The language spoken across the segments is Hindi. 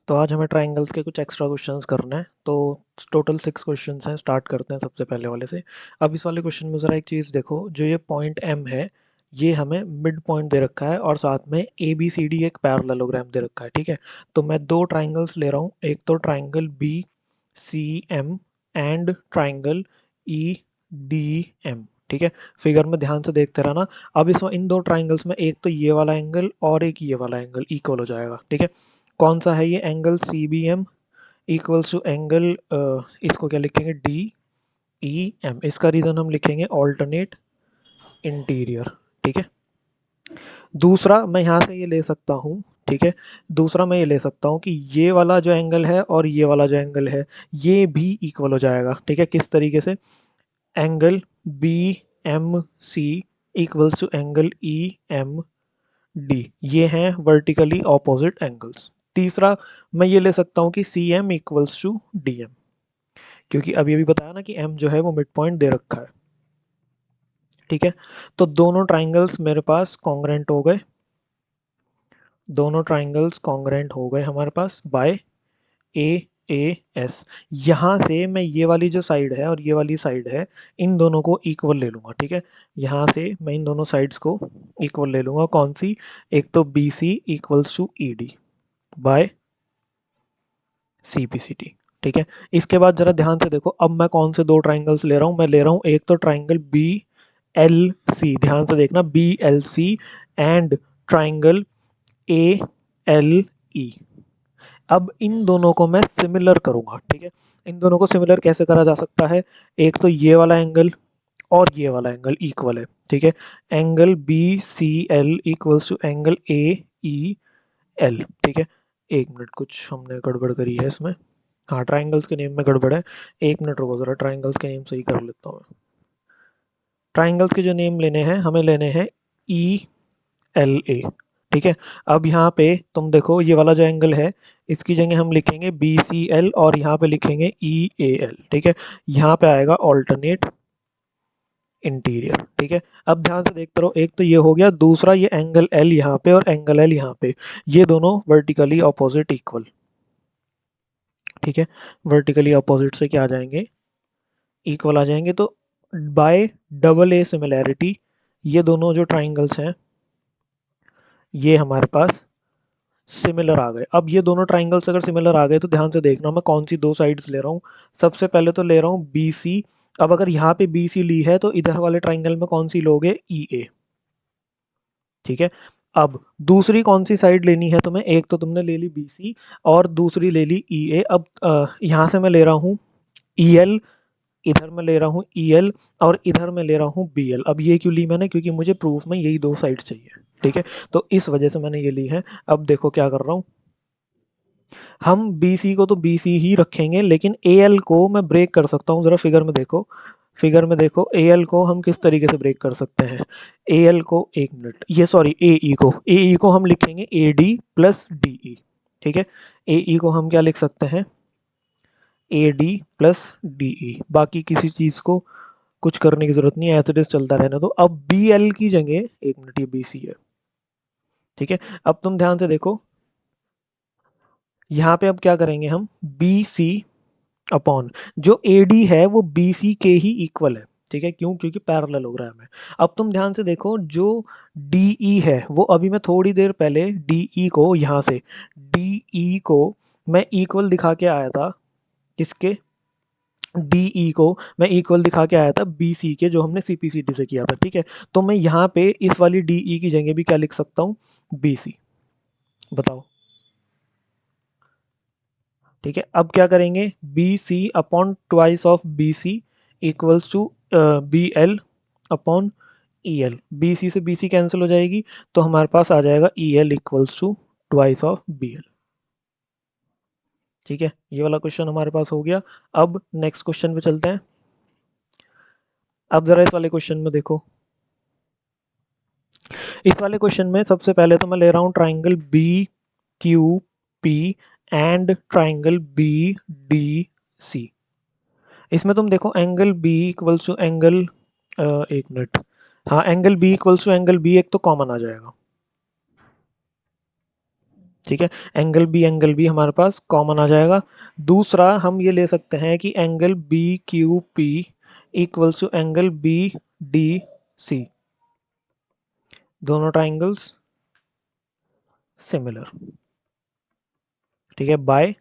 तो आज हमें ट्राइंगल्स के कुछ एक्स्ट्रा क्वेश्चंस करना है। तो टोटल 6 क्वेश्चंस हैं। स्टार्ट करते हैं सबसे पहले वाले से। अब इस वाले क्वेश्चन में ज़रा एक चीज़ देखो, जो ये पॉइंट एम है ये हमें मिड पॉइंट दे रखा है और साथ में ए बी सी डी एक पैरेललोग्राम दे रखा है। ठीक है, तो मैं दो ट्राइंगल्स ले रहा हूँ, एक तो triangle B C M and triangle E D M. ठीक है, फिगर में ध्यान से देखते रहना। अब इसमें इन दो ट्राइंगल्स में एक तो ये वाला एंगल और एक ये वाला एंगल इक्वल हो जाएगा। ठीक है, कौन सा है ये angle C B M equals to angle, इसको क्या लिखेंगे, डी ई एम। इसका रीज़न हम लिखेंगे ऑल्टरनेट इंटीरियर। ठीक है, दूसरा मैं यहाँ से ये ले सकता हूँ। ठीक है, दूसरा मैं ये ले सकता हूँ कि ये वाला जो एंगल है और ये वाला जो एंगल है ये भी इक्वल हो जाएगा। ठीक है, किस तरीके से, angle B M C equals to angle E M D, ये हैं वर्टिकली ऑपोजिट एंगल्स। तीसरा मैं ये ले सकता हूँ कि C M equals to D M, क्योंकि अभी अभी बताया ना कि एम जो है वो मिड पॉइंट दे रखा है। ठीक है, तो दोनों ट्राइंगल्स मेरे पास कॉन्ग्रेंट हो गए, दोनों ट्राइंगल्स कॉन्ग्रेंट हो गए हमारे पास बाय ए एस। यहाँ से मैं ये वाली जो साइड है और ये वाली साइड है इन दोनों को इक्वल ले लूँगा। ठीक है, यहाँ से मैं इन दोनों साइड्स को इक्वल ले लूँगा। कौन सी, एक तो B C equals to E D by C P C T. ठीक है, इसके बाद जरा ध्यान से देखो, अब मैं कौन से दो ट्राइंगल्स ले रहा हूँ। मैं ले रहा हूँ एक तो ट्राइंगल बी एल सी, ध्यान से देखना, B L C and triangle A L E. अब इन दोनों को मैं सिमिलर करूंगा। ठीक है, इन दोनों को सिमिलर कैसे करा जा सकता है, एक तो ये वाला एंगल और ये वाला एंगल इक्वल है। ठीक है, angle B C L equals to angle A E L. ठीक है, एक मिनट, कुछ हमने गड़बड़ करी है इसमें। हाँ, ट्राइंगल्स के नेम में गड़बड़ है। एक मिनट रुको, जरा ट्राइंगल्स के नेम सही कर लेता हूँ मैं। ट्राइंगल्स के जो नेम लेने हैं, हमें लेने हैं ई एल ए। ठीक है, अब यहाँ पे तुम देखो, ये वाला जो एंगल है इसकी जगह हम लिखेंगे बी सी एल और यहाँ पे लिखेंगे ई ए एल। ठीक है, यहाँ पे आएगा ऑल्टरनेट इंटीरियर। ठीक है, अब ध्यान से देखते रहो, एक तो ये हो गया, दूसरा ये एंगल एल यहाँ पे और एंगल एल यहाँ पे, ये दोनों वर्टिकली ऑपोजिट इक्वल। ठीक है, वर्टिकली अपोजिट से क्या आ जाएंगे, इक्वल आ जाएंगे। तो बाय डबल ए सिमिलैरिटी ये दोनों जो ट्राइंगल्स हैं ये हमारे पास सिमिलर आ गए। अब ये दोनों ट्राइंगल्स अगर सिमिलर आ गए तो ध्यान से देखना मैं कौन सी दो साइड्स ले रहा हूँ। सबसे पहले तो ले रहा हूँ बी सी। अब अगर यहाँ पे बी सी ली है तो इधर वाले ट्राइंगल में कौन सी लोगे, ई ए। ठीक है, अब दूसरी कौन सी साइड लेनी है तुम्हें, एक तो तुमने ले ली बी सी और दूसरी ले ली ई ए। अब यहाँ से मैं ले रहा हूँ ई एल, इधर मैं ले रहा हूँ ई एल और इधर मैं ले रहा हूँ बी एल। अब ये क्यों ली मैंने, क्योंकि मुझे प्रूफ में यही दो साइड चाहिए। ठीक है, तो इस वजह से मैंने ये ली है। अब देखो क्या कर रहा हूँ, हम बी सी को तो बी सी ही रखेंगे, लेकिन ए एल को मैं ब्रेक कर सकता हूँ। ज़रा फिगर में देखो, फिगर में देखो, ए एल को हम किस तरीके से ब्रेक कर सकते हैं। ए एल को, एक मिनट, ये सॉरी, ए ई को हम लिखेंगे ए डी प्लस डी ई। ठीक है, ए ई को हम क्या लिख सकते हैं, ए डी प्लस डी ई। बाकी किसी चीज़ को कुछ करने की जरूरत नहीं है, एज इट इज चलता रहना। तो अब बी एल की जगह, एक मिनट, ये बी सी है। ठीक है, अब तुम ध्यान से देखो, यहाँ पे अब क्या करेंगे हम, बी सी अपॉन जो ए डी है वो बी सी के ही इक्वल है। ठीक है, क्यों, क्योंकि पैरेललोग्राम है। अब तुम ध्यान से देखो, जो डी ई है वो अभी मैं थोड़ी देर पहले डी ई को, यहाँ से डी ई को मैं इक्वल दिखा के आया था, किसके, डी ई को मैं इक्वल दिखा के आया था बी सी के, जो हमने सी पी सी डी से किया था। ठीक है, तो मैं यहाँ पे इस वाली डी ई की जगह भी क्या लिख सकता हूँ, बी सी। बताओ। ठीक है, अब क्या करेंगे, B C upon twice of B C equals to B L upon E L. B C से बी सी कैंसिल हो जाएगी तो हमारे पास आ जाएगा E L equals to twice of B L. ठीक है, ये वाला क्वेश्चन हमारे पास हो गया। अब नेक्स्ट क्वेश्चन पे चलते हैं। अब जरा इस वाले क्वेश्चन में देखो, इस वाले क्वेश्चन में सबसे पहले तो मैं ले रहा हूँ triangle B Q P and triangle B D C. इसमें तुम देखो angle B equals to angle, एक मिनट, हाँ, angle B equals to angle B एक तो कॉमन आ जाएगा। ठीक है, एंगल बी हमारे पास कॉमन आ जाएगा। दूसरा हम ये ले सकते हैं कि angle B Q P equals to angle B D C, दोनों ट्राइंगल्स सिमिलर, ठीक है, by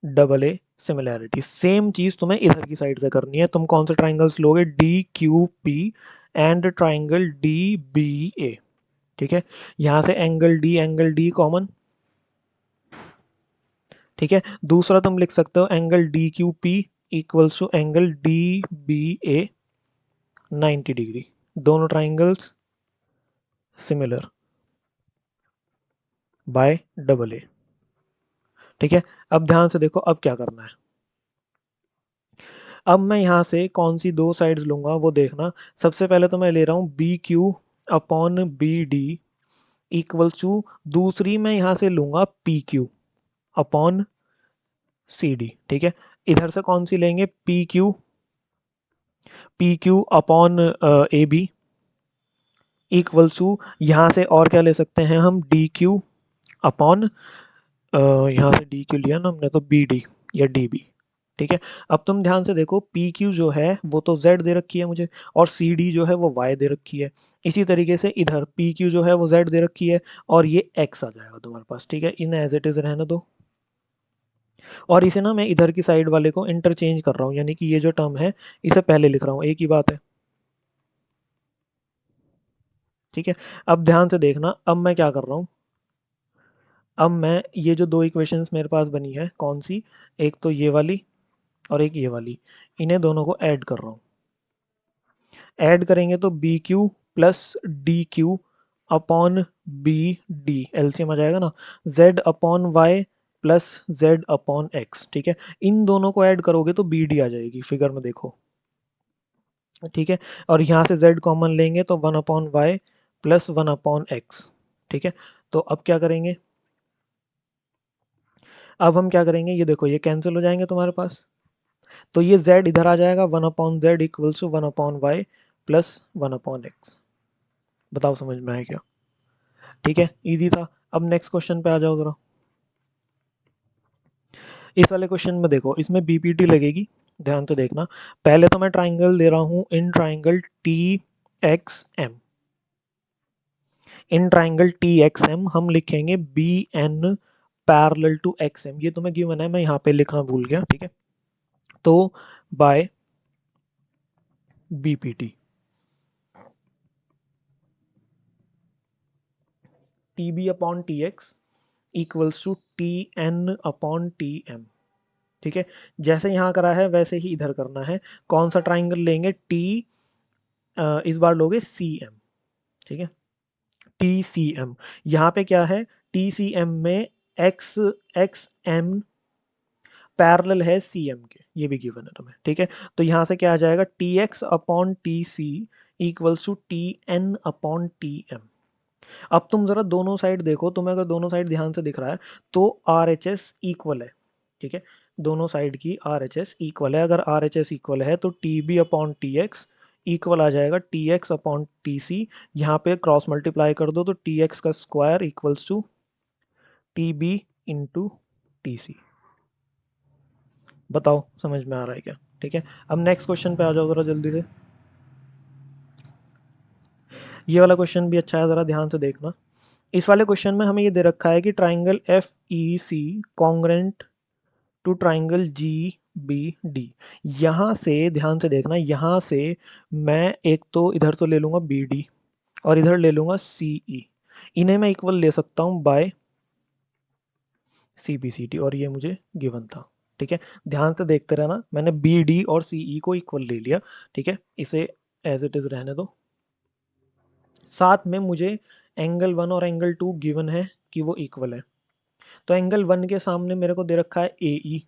double A similarity. Same चीज तुम्हें इधर की साइड से करनी है। तुम कौन से ट्राइंगल्स लोगे, D Q P and triangle D B A, ठीक है। यहां से एंगल डी कॉमन, ठीक है। दूसरा तुम लिख सकते हो angle D Q P equals to angle D B A 90 degree, दोनों triangles similar by double A, ठीक है। अब ध्यान से देखो अब क्या करना है। अब मैं यहाँ से कौन सी दो साइड्स लूंगा वो देखना। सबसे पहले तो मैं ले रहा हूँ B Q upon B D equals to, दूसरी मैं यहाँ से लूंगा P Q upon C D, ठीक है। इधर से कौन सी लेंगे, P Q upon A B equals to, यहाँ से और क्या ले सकते हैं हम, डी क्यू अपॉन, यहाँ से डी क्यू लिया ना हमने तो बी डी या डी बी, ठीक है। अब तुम ध्यान से देखो पी क्यू जो है वो तो z दे रखी है मुझे, और सी डी जो है वो y दे रखी है। इसी तरीके से इधर पी क्यू जो है वो z दे रखी है और ये x आ जाएगा तुम्हारे पास, ठीक है। इन एज इट इज रहने दो, और इसे ना मैं इधर की साइड वाले को इंटरचेंज कर रहा हूँ, यानी कि ये जो टर्म है इसे पहले लिख रहा हूँ, एक ही बात है, ठीक है। अब ध्यान से देखना अब मैं क्या कर रहा हूँ। अब मैं ये जो दो इक्वेशंस मेरे पास बनी है, कौन सी, एक तो ये वाली और एक ये वाली, इन्हें दोनों को ऐड कर रहा हूँ। ऐड करेंगे तो B Q plus D Q upon B D, LCM आ जाएगा ना, Z upon Y plus Z upon X, ठीक है। इन दोनों को ऐड करोगे तो बी डी आ जाएगी, फिगर में देखो, ठीक है। और यहाँ से z कॉमन लेंगे तो 1 upon Y plus 1 upon X, ठीक है। तो अब क्या करेंगे, अब हम क्या करेंगे, ये देखो ये कैंसिल हो जाएंगे तुम्हारे पास, तो ये z इधर आ जाएगा, 1 upon Z equals to 1 upon Y plus 1 upon X. बताओ समझ में आया क्या, ठीक है, इजी था। अब नेक्स्ट क्वेश्चन पे आ जाओ जरा। इस वाले क्वेश्चन में देखो इसमें बीपीटी लगेगी, ध्यान से देखना। पहले तो मैं ट्राइंगल दे रहा हूँ in triangle T X M, in triangle T X M हम लिखेंगे B N parallel to X M, ये तुम्हें गिवन है, मैं यहाँ पे लिखना भूल गया, ठीक है। तो by BPT T B upon T X equals to T N upon T M, ठीक है। जैसे यहाँ करा है वैसे ही इधर करना है। कौन सा ट्राइंगल लेंगे, टी, इस बार लोगे सी एम, ठीक है, टी सी एम। यहाँ पे क्या है, टी सी एम में एक्स एक्स एम पैरेलल है सी एम के, ये भी गिवन है तुम्हें, ठीक है। तो यहाँ से क्या आ जाएगा, T X upon T C equals to T N upon T M. अब तुम जरा दोनों साइड देखो, तुम्हें अगर दोनों साइड ध्यान से दिख रहा है तो आर एच एस इक्वल है, ठीक है। दोनों साइड की आर एच एस इक्वल है, अगर आर एच एस इक्वल है तो T B upon T X equal आ जाएगा T X upon T C. यहाँ पे क्रॉस मल्टीप्लाई कर दो तो टी एक्स का square equals to T B into T C. बताओ समझ में आ रहा है क्या, ठीक है। अब नेक्स्ट क्वेश्चन पे आ जाओ जरा जल्दी से। ये वाला क्वेश्चन भी अच्छा है, ज़रा ध्यान से देखना। इस वाले क्वेश्चन में हमें ये दे रखा है कि triangle F E C congruent to triangle G B D. यहाँ से ध्यान से देखना, यहाँ से मैं एक तो इधर तो ले लूँगा बी डी और इधर ले लूँगा सी ई, इन्हें मैं इक्वल ले सकता हूँ by C B C T, और ये मुझे गिवन था, ठीक है। ध्यान से देखते रहना, मैंने बी डी और सी ई को इक्वल ले लिया, ठीक है। इसे एज इट इज़ रहने दो। साथ में मुझे एंगल वन और एंगल टू गिवन है कि वो इक्वल है, तो एंगल वन के सामने मेरे को दे रखा है ए ई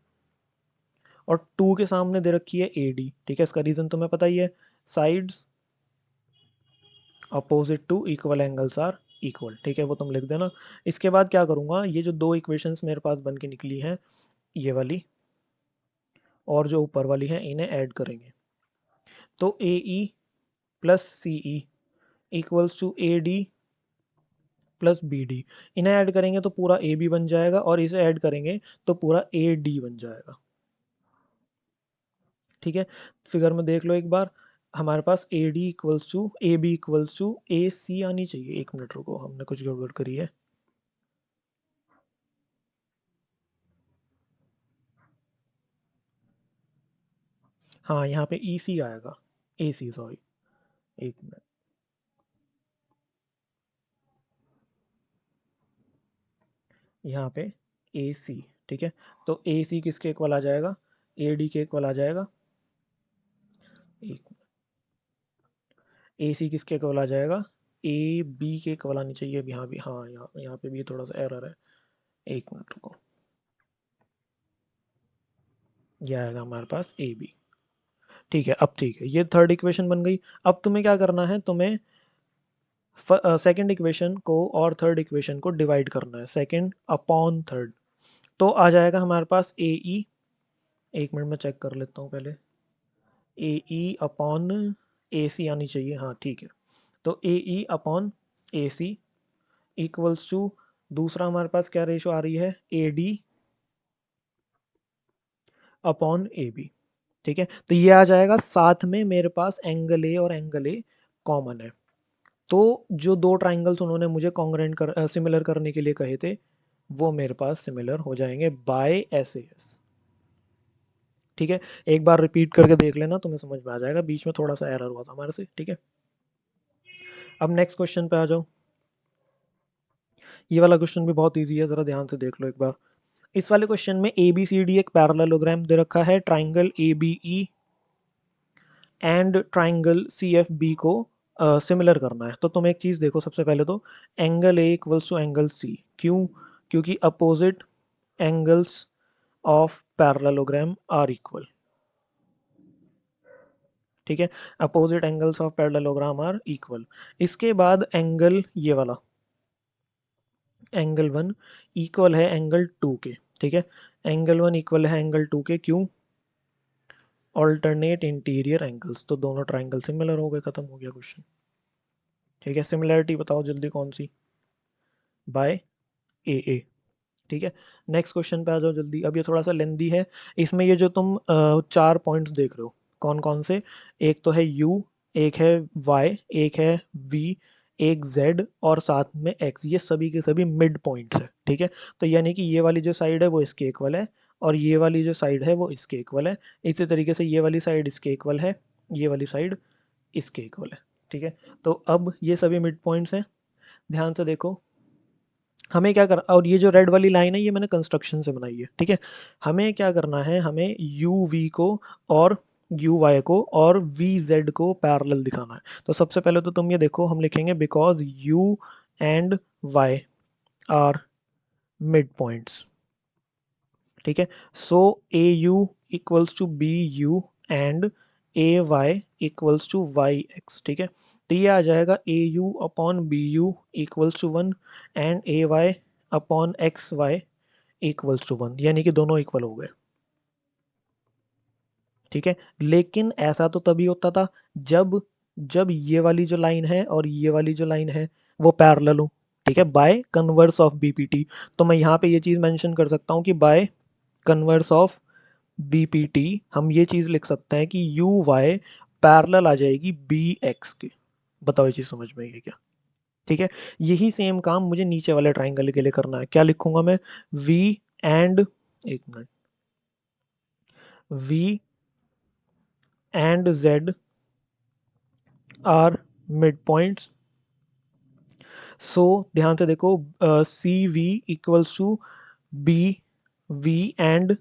और टू के सामने दे रखी है ए डी, ठीक है। इसका रीज़न तुम्हें पता ही है, sides opposite to equal angles are equal, ठीक है, वो तुम लिख देना। इसके बाद क्या करूँगा, ये जो दो इक्वेशंस मेरे पास बन के निकली हैं, ये वाली और जो ऊपर वाली है, इन्हें ऐड करेंगे तो A E plus C E equals to A D plus B D, इन्हें ऐड करेंगे तो पूरा ए बी बन जाएगा और इसे ऐड करेंगे तो पूरा ए डी बन जाएगा। ठीक है, फिगर में देख लो एक बार, हमारे पास A D equals to A B equals to A C आनी चाहिए। एक मिनट रुको, हमने कुछ गड़बड़ करी है। हाँ, यहाँ पे ई सी आएगा, ए सी सॉरी, एक मिनट। यहाँ पे ए सी, ठीक है, तो ए सी किसके इक्वल आ जाएगा, ए डी के इक्वल आ जाएगा। एक, ए सी किसके इक्वल आ जाएगा, ए बी के इक्वल आनी चाहिए। अब यहाँ भी, हाँ यहाँ पे भी थोड़ा सा एरर है। एक मिनट रुको, ये आएगा हमारे पास ए बी। ठीक है, अब ठीक है, ये थर्ड इक्वेशन बन गई। अब तुम्हें क्या करना है, तुम्हें सेकंड इक्वेशन को और थर्ड इक्वेशन को डिवाइड करना है, सेकंड अपॉन थर्ड। तो आ जाएगा हमारे पास ए ई, एक मिनट में चेक कर लेता हूँ पहले, ए ई अपॉन ए सी आनी चाहिए। हाँ ठीक है, तो A E upon A C equals to, दूसरा हमारे पास क्या रेशो आ रही है, A D upon A B. ठीक है, तो ये आ जाएगा, साथ में मेरे पास एंगल ए और एंगल ए कॉमन है। तो जो दो ट्राइंगल्स उन्होंने मुझे कॉन्ग्रेंट सिमिलर करने के लिए कहे थे, वो मेरे पास सिमिलर हो जाएंगे बाय एस ए एस। ठीक है, एक बार रिपीट करके देख लेना, तुम्हें समझ में आ जाएगा, बीच में थोड़ा सा एरर हुआ था हमारे से। ठीक है, अब नेक्स्ट क्वेश्चन पे आ जाओ। ये वाला क्वेश्चन भी बहुत ईजी है, जरा ध्यान से देख लो एक बार। इस वाले क्वेश्चन में ए बी सी डी एक पैरेललोग्राम दे रखा है, triangle A B E and triangle C F B को सिमिलर करना है। तो तुम एक चीज़ देखो, सबसे पहले तो angle A equals to angle C, क्यों, क्योंकि opposite angles of parallelogram are equal. ठीक है, opposite angles of parallelogram are equal. इसके बाद एंगल ये वाला एंगल वन इक्वल है एंगल टू के। ठीक है, एंगल वन इक्वल है एंगल टू के, क्यों, ऑल्टरनेट इंटीरियर एंगल्स, तो दोनों ट्राइंगल सिमिलर हो गए, खत्म हो गया क्वेश्चन। ठीक है, सिमिलरिटी बताओ जल्दी कौन सी, बाय ए ए। ठीक है, नेक्स्ट क्वेश्चन पे आ जाओ जल्दी, अब ये थोड़ा सा लेंदी है। इसमें ये जो तुम चार पॉइंट्स देख रहे हो, कौन कौन से, एक तो है u, एक है y, एक है v, एक z और साथ में x, ये सभी के सभी मिड पॉइंट्स है। ठीक है, तो यानी कि ये वाली जो साइड है वो इसके इक्वल है और ये वाली जो साइड है वो इसके इक्वल है। इसी तरीके से ये वाली साइड इसके इक्वल है, ये वाली साइड इसके इक्वल है। ठीक है, तो अब ये सभी मिड पॉइंट्स हैं, ध्यान से देखो। हमें क्या कर, और ये जो रेड वाली लाइन है ये मैंने कंस्ट्रक्शन से बनाई है। ठीक है, हमें क्या करना है, हमें यू वी को और यू वाई को और वी जेड को पैरेलल दिखाना है। तो सबसे पहले तो तुम ये देखो, हम लिखेंगे because U and Y are mid points. ठीक है, so A U equals to B U and A Y equals to Y X. ठीक है, तो ये आ जाएगा A U upon B U equals to one and A Y upon X Y equals to one, यानी कि दोनों इक्वल हो गए। ठीक है, लेकिन ऐसा तो तभी होता था जब जब ये वाली जो लाइन है और ये वाली जो लाइन है वो पैरेलल हो। ठीक है, बाय कन्वर्स ऑफ बीपीटी। तो मैं यहाँ पे ये चीज़ मेंशन कर सकता हूँ कि बाय कन्वर्स ऑफ बीपीटी हम ये चीज़ लिख सकते हैं कि यू वाई पैरेलल आ जाएगी बी एक्स के। बताओ ये चीज़ समझ में आई क्या। ठीक है, यही सेम काम मुझे नीचे वाले ट्राइंगल के लिए करना है। क्या लिखूंगा मैं, वी एंड, एक minute, V and Z are mid points. So ध्यान से देखो, C V equals to B V and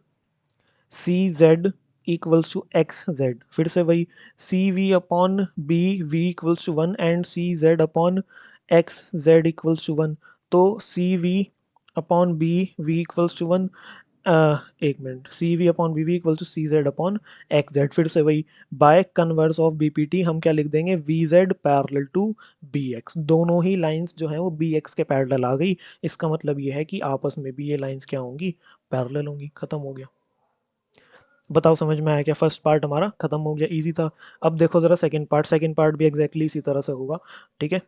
C Z equals to X Z. फिर से वही, C V upon B V equals to one and C Z upon X Z equals to one. तो C V upon B V equals to one, एक minute, C V upon B V equal to C Z upon X Z. फिर से वही, by converse of B P T हम क्या लिख देंगे, V Z parallel to B X. दोनों ही लाइंस जो हैं वो बी एक्स के पैरेलल आ गई। इसका मतलब ये है कि आपस में भी ये लाइंस क्या होंगी, पैरेलल होंगी। खत्म हो गया। बताओ समझ में आया क्या, फर्स्ट पार्ट हमारा खत्म हो गया, इजी था। अब देखो जरा सेकंड पार्ट, सेकंड पार्ट भी एग्जैक्टली इसी तरह से होगा। ठीक है,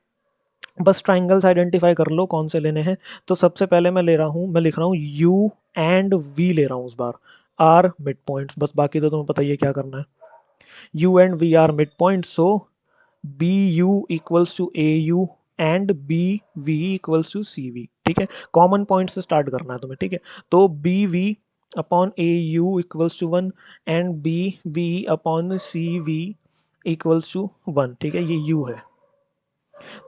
बस ट्राइंगल्स आइडेंटिफाई कर लो कौन से लेने हैं। तो सबसे पहले मैं लिख रहा हूँ यू एंड वी ले रहा हूँ इस बार, आर मिड पॉइंट्स, बस बाकी तो तुम्हें पता ही है क्या करना है। U and V are mid point, so B U equals to A U and B V equals to C V. ठीक है, कॉमन पॉइंट से स्टार्ट करना है तुम्हें। ठीक है, तो B V upon A U equals to 1 and B V upon C V equals to 1। ठीक है, ये यू है,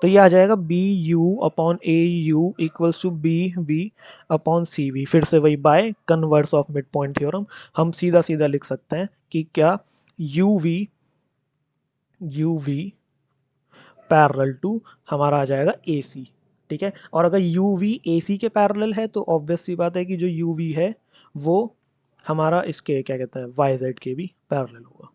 तो ये आ जाएगा B U upon A U equals to B V upon C V. फिर से वही by converse of mid point theorem हम सीधा सीधा लिख सकते हैं कि क्या यू वी पैरेलल टू हमारा आ जाएगा ए सी। ठीक है, और अगर यू वी ए सी के पैरेलल है तो ऑब्वियस सी बात है कि जो यू वी है वो हमारा इसके क्या कहते हैं वाई जेड के भी पैरेलल होगा।